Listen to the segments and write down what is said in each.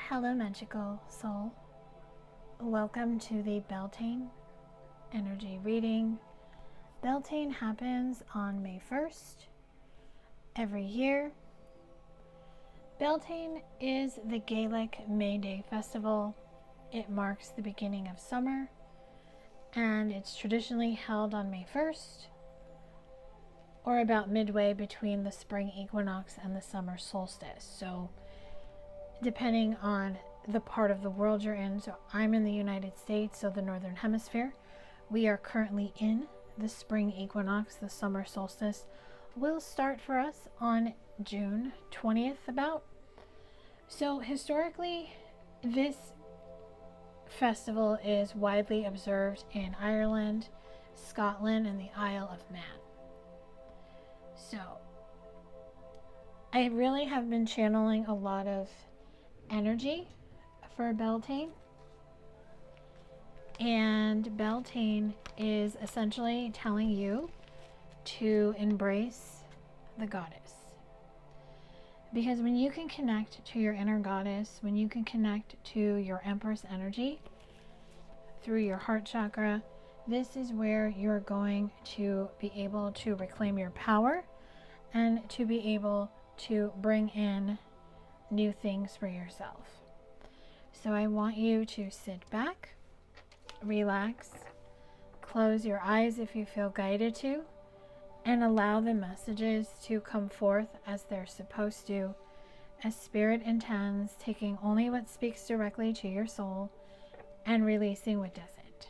Hello, magical soul. Welcome to the Beltane energy reading. Beltane happens on May 1st every year. Beltane is the Gaelic May Day festival. It marks the beginning of summer, and it's traditionally held on May 1st, or about midway between the spring equinox and the summer solstice. So depending on the part of the world you're in. So I'm in the United States, so the Northern Hemisphere. We are currently in the spring equinox. The summer solstice will start for us on June 20th about. So historically, this festival is widely observed in Ireland, Scotland, and the Isle of Man. So I really have been channeling a lot of energy for Beltane, and Beltane is essentially telling you to embrace the goddess, because when you can connect to your inner goddess, when you can connect to your Empress energy through your heart chakra, this is where you're going to be able to reclaim your power and to be able to bring in new things for yourself. So I want you to sit back, relax, close your eyes if you feel guided to, and allow the messages to come forth as they're supposed to, as Spirit intends, taking only what speaks directly to your soul and releasing what doesn't.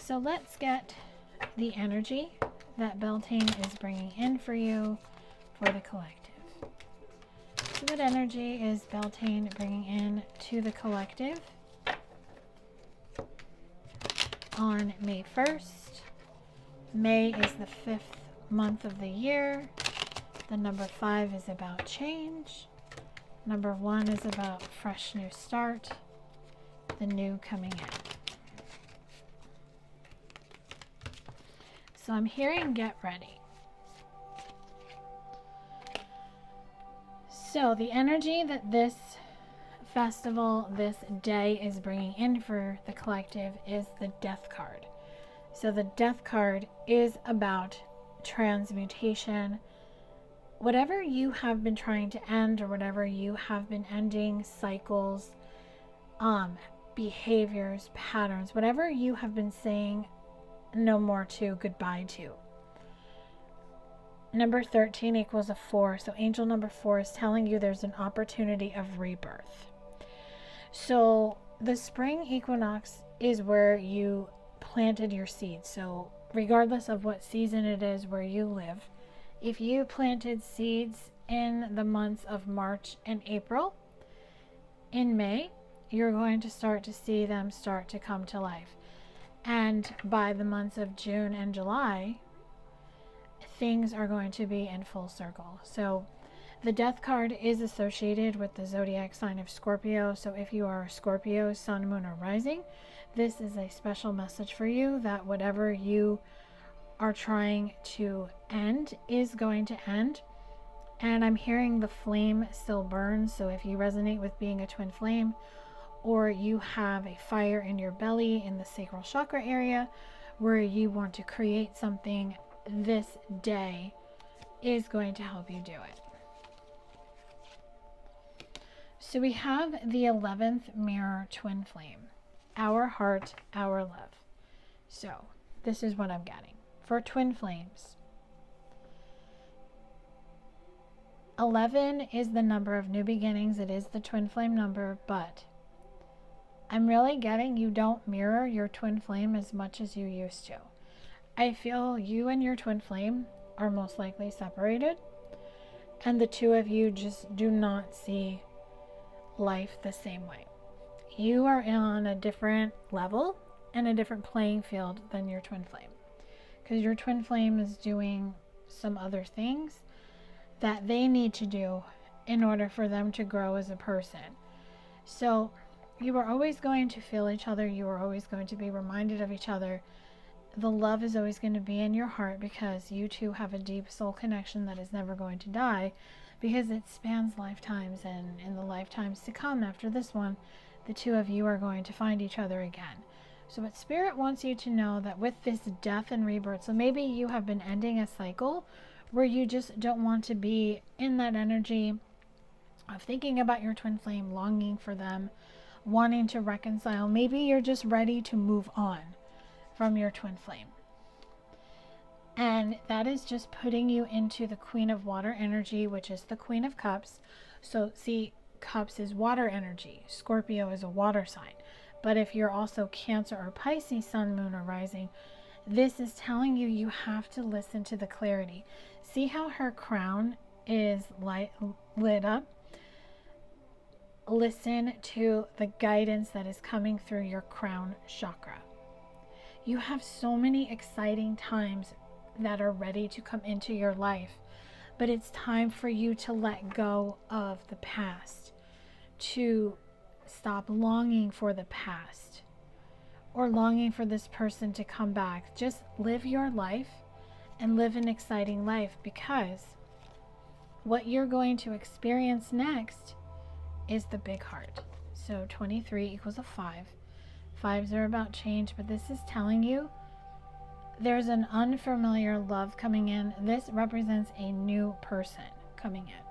So let's get the energy that Beltane is bringing in for you for the collective. So what energy is Beltane bringing in to the collective on May 1st? May is the 5th month of the year. The number 5 is about change. Number 1 is about fresh new start, the new coming in. So I'm hearing get ready. So the energy that this festival, this day is bringing in for the collective is the Death card. So the Death card is about transmutation. Whatever you have been trying to end, or whatever you have been ending, cycles, behaviors, patterns, whatever you have been saying no more to, goodbye to. Number 13 equals a 4. So angel number 4 is telling you there's an opportunity of rebirth. So the spring equinox is where you planted your seeds. So regardless of what season it is where you live, if you planted seeds in the months of March and April, in May, you're going to start to see them start to come to life. And by the months of June and July, things are going to be in full circle. So the Death card is associated with the zodiac sign of Scorpio. So if you are a Scorpio, sun, moon, or rising, this is a special message for you that whatever you are trying to end is going to end. And I'm hearing the flame still burns. So if you resonate with being a twin flame, or you have a fire in your belly in the sacral chakra area where you want to create something, this day is going to help you do it. So we have the 11th mirror twin flame, our heart, our love. So this is what I'm getting for twin flames. 11 is the number of new beginnings. It is the twin flame number, but I'm really getting you don't mirror your twin flame as much as you used to. I feel you and your twin flame are most likely separated, and the two of you just do not see life the same way. You are on a different level and a different playing field than your twin flame, because your twin flame is doing some other things that they need to do in order for them to grow as a person. So you are always going to feel each other. You are always going to be reminded of each other. The love is always going to be in your heart, because you two have a deep soul connection that is never going to die, because it spans lifetimes, and in the lifetimes to come after this one, the two of you are going to find each other again. So what Spirit wants you to know, that with this death and rebirth, so maybe you have been ending a cycle where you just don't want to be in that energy of thinking about your twin flame, longing for them, wanting to reconcile. Maybe you're just ready to move on from your twin flame. And that is just putting you into the Queen of Water energy, which is the Queen of Cups. So see, Cups is water energy. Scorpio is a water sign. But if you're also Cancer or Pisces, Sun, Moon, or Rising, this is telling you you have to listen to the clarity. See how her crown is lit up? Listen to the guidance that is coming through your crown chakra. You have so many exciting times that are ready to come into your life, but it's time for you to let go of the past, to stop longing for the past or longing for this person to come back. Just live your life and live an exciting life, because what you're going to experience next is the big heart. So 23 equals a 5. Fives are about change, but this is telling you there's an unfamiliar love coming in. This represents a new person coming in.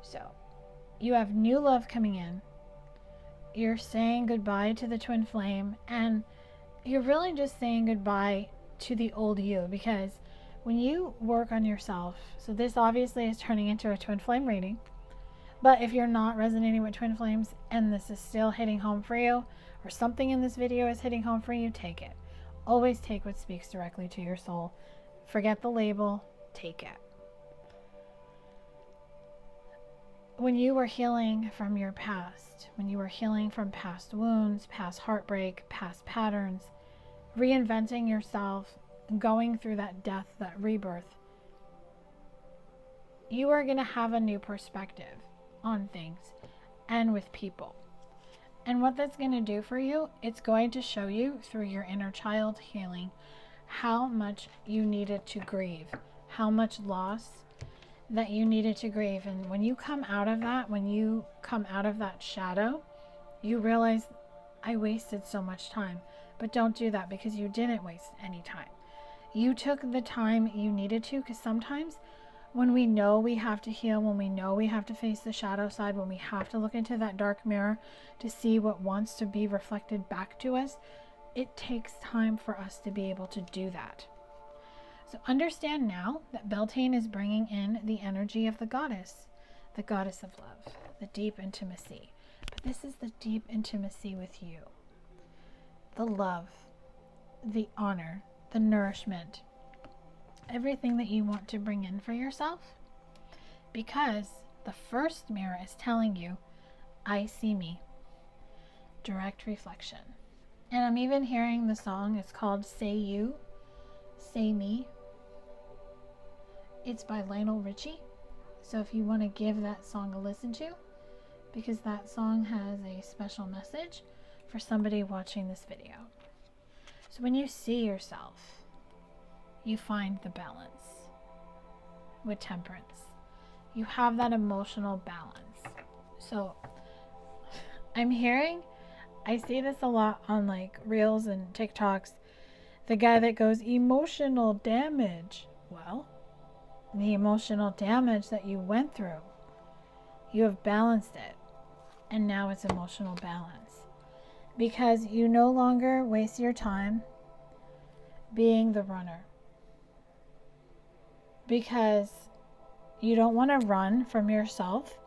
So you have new love coming in. You're saying goodbye to the twin flame, and you're really just saying goodbye to the old you, because when you work on yourself, so this obviously is turning into a twin flame reading, but if you're not resonating with twin flames and this is still hitting home for you, or something in this video is hitting home for you, take it. Always take what speaks directly to your soul. Forget the label, take it. When you were healing from your past, when you were healing from past wounds, past heartbreak, past patterns, reinventing yourself, going through that death, that rebirth, you are going to have a new perspective on things and with people. And what that's going to do for you, it's going to show you through your inner child healing how much you needed to grieve, how much loss that you needed to grieve. And when you come out of that, when you come out of that shadow, you realize, I wasted so much time. But don't do that, because you didn't waste any time. You took the time you needed to, because sometimes when we know we have to heal, when we know we have to face the shadow side, when we have to look into that dark mirror to see what wants to be reflected back to us, it takes time for us to be able to do that. So understand now that Beltane is bringing in the energy of the goddess of love, the deep intimacy. But this is the deep intimacy with you. The love, the honor, the nourishment, everything that you want to bring in for yourself, because the first mirror is telling you, I see me. Direct reflection. And I'm even hearing the song, it's called Say You, Say Me. It's by Lionel Richie. So if you want to give that song a listen to, because that song has a special message for somebody watching this video. So when you see yourself, you find the balance with temperance. You have that emotional balance. So I'm hearing, I see this a lot on like Reels and TikToks, the guy that goes, emotional damage. Well, the emotional damage that you went through, you have balanced it, and now it's emotional balance, because you no longer waste your time being the runner, because you don't want to run from yourself,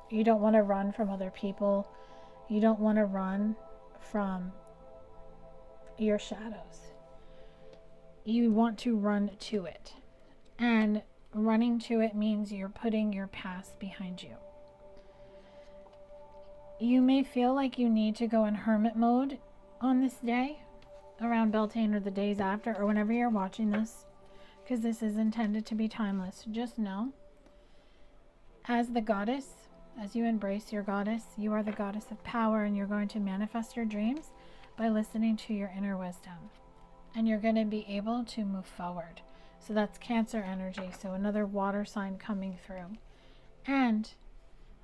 you don't want to run from other people, you don't want to run from your shadows. You want to run to it. And running to it means you're putting your past behind you. You may feel like you need to go in hermit mode on this day, around Beltane or the days after, or whenever you're watching this, because this is intended to be timeless. Just know, as the goddess, as you embrace your goddess, you are the goddess of power, and you're going to manifest your dreams by listening to your inner wisdom. And you're going to be able to move forward. So that's Cancer energy, so another water sign coming through. And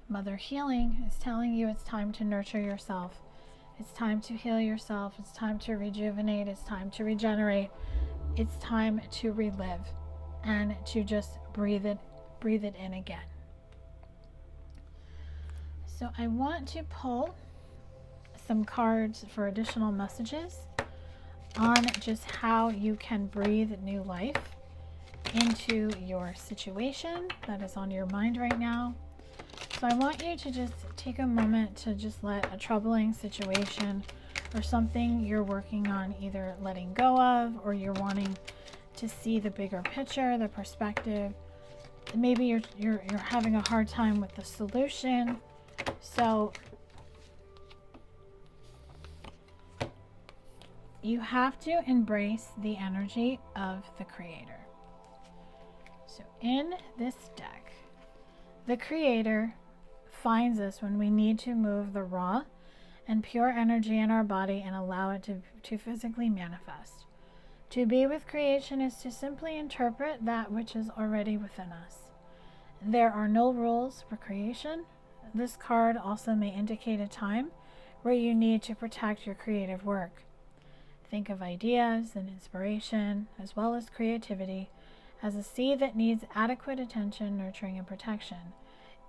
Mother Healing is telling you it's time to nurture yourself. It's time to heal yourself. It's time to rejuvenate. It's time to regenerate. It's time to relive and to just breathe it in again. So I want to pull some cards for additional messages on just how you can breathe new life into your situation that is on your mind right now. So I want you to just take a moment to just let a troubling situation or something you're working on either letting go of, or you're wanting to see the bigger picture, the perspective. Maybe you're having a hard time with the solution. So you have to embrace the energy of the Creator. So in this deck, the Creator finds us when we need to move the raw and pure energy in our body and allow it to physically manifest. To be with creation is to simply interpret that which is already within us. There are no rules for creation. This card also may indicate a time where you need to protect your creative work. Think of ideas and inspiration, as well as creativity, as a seed that needs adequate attention, nurturing, and protection.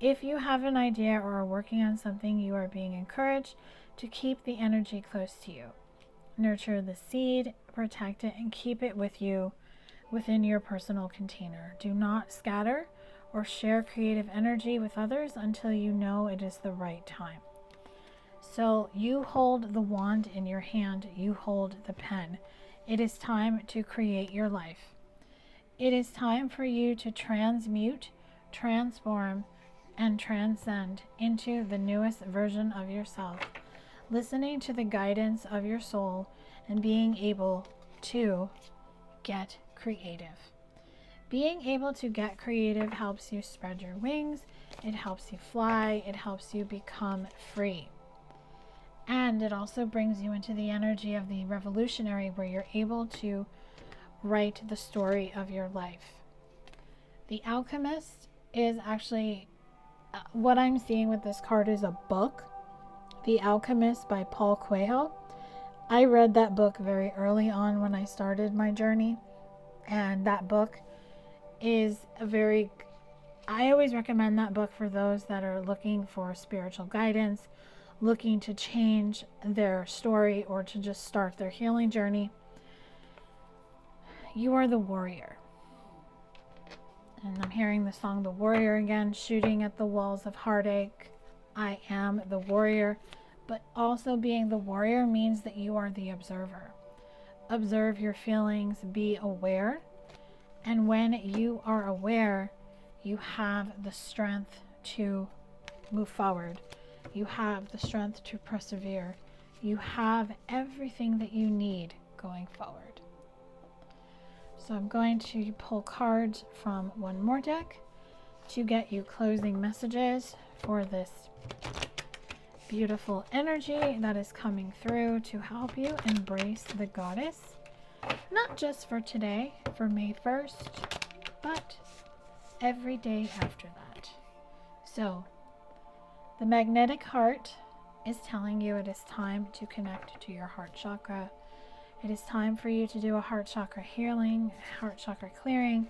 If you have an idea or are working on something, you are being encouraged to keep the energy close to you. Nurture the seed, protect it, and keep it with you within your personal container. Do not scatter or share creative energy with others until you know it is the right time. So you hold the wand in your hand, you hold the pen. It is time to create your life. It is time for you to transmute, transform, and transcend into the newest version of yourself, listening to the guidance of your soul and being able to get creative. Being able to get creative helps you spread your wings, it helps you fly, it helps you become free. And it also brings you into the energy of the revolutionary, where you're able to write the story of your life. The Alchemist is actually, what I'm seeing with this card is a book, The Alchemist by Paul Coelho. I read that book very early on when I started my journey, and that book is I always recommend that book for those that are looking for spiritual guidance, looking to change their story, or to just start their healing journey. You are the warrior. And I'm hearing the song The Warrior again, shooting at the walls of heartache. I am the warrior. But also being the warrior means that you are the observer. Observe your feelings, be aware. And when you are aware, you have the strength to move forward. You have the strength to persevere. You have everything that you need going forward. So I'm going to pull cards from one more deck to get you closing messages for this beautiful energy that is coming through to help you embrace the goddess, not just for today, for May 1st, but every day after that. So the magnetic heart is telling you it is time to connect to your heart chakra. It is time for you to do a heart chakra healing, heart chakra clearing,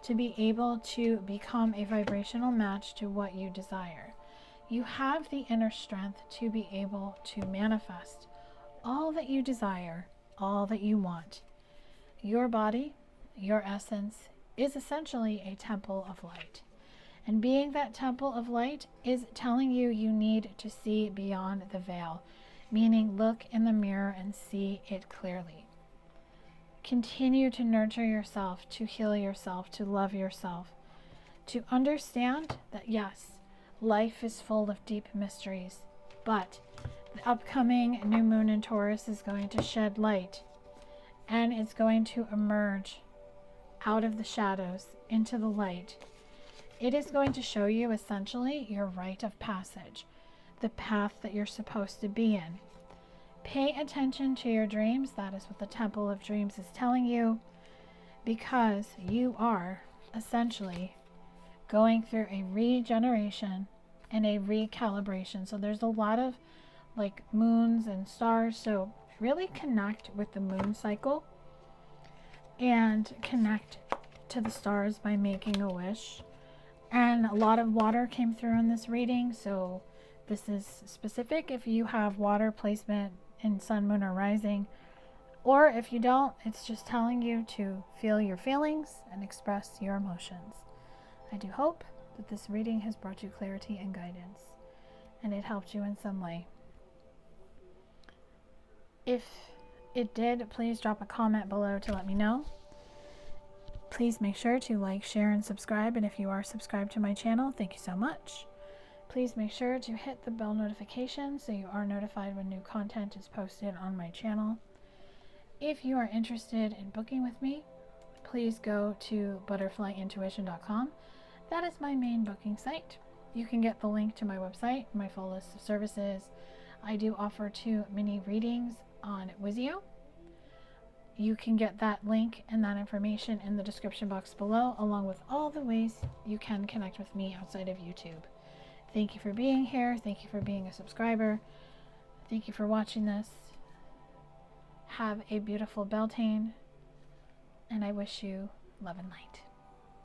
to be able to become a vibrational match to what you desire. You have the inner strength to be able to manifest all that you desire, all that you want. Your body, your essence, is essentially a temple of light. And being that temple of light is telling you you need to see beyond the veil, meaning look in the mirror and see it clearly. Continue to nurture yourself, to heal yourself, to love yourself, to understand that yes, life is full of deep mysteries, but the upcoming new moon in Taurus is going to shed light, and it's going to emerge out of the shadows into the light. It is going to show you essentially your rite of passage, the path that you're supposed to be in. Pay attention to your dreams. That is what the Temple of Dreams is telling you, because you are essentially going through a regeneration and a recalibration. So there's a lot of like moons and stars. So really connect with the moon cycle and connect to the stars by making a wish. And a lot of water came through in this reading, so this is specific if you have water placement in sun, moon, or rising. Or if you don't, it's just telling you to feel your feelings and express your emotions. I do hope that this reading has brought you clarity and guidance, and it helped you in some way. If it did, please drop a comment below to let me know. Please make sure to like, share, and subscribe. And if you are subscribed to my channel, thank you so much. Please make sure to hit the bell notification so you are notified when new content is posted on my channel. If you are interested in booking with me, please go to butterflyintuition.com. That is my main booking site. You can get the link to my website, my full list of services. I do offer 2 mini readings on Wizio. You can get that link and that information in the description box below, along with all the ways you can connect with me outside of YouTube. Thank you for being here. Thank you for being a subscriber. Thank you for watching this. Have a beautiful Beltane, and I wish you love and light.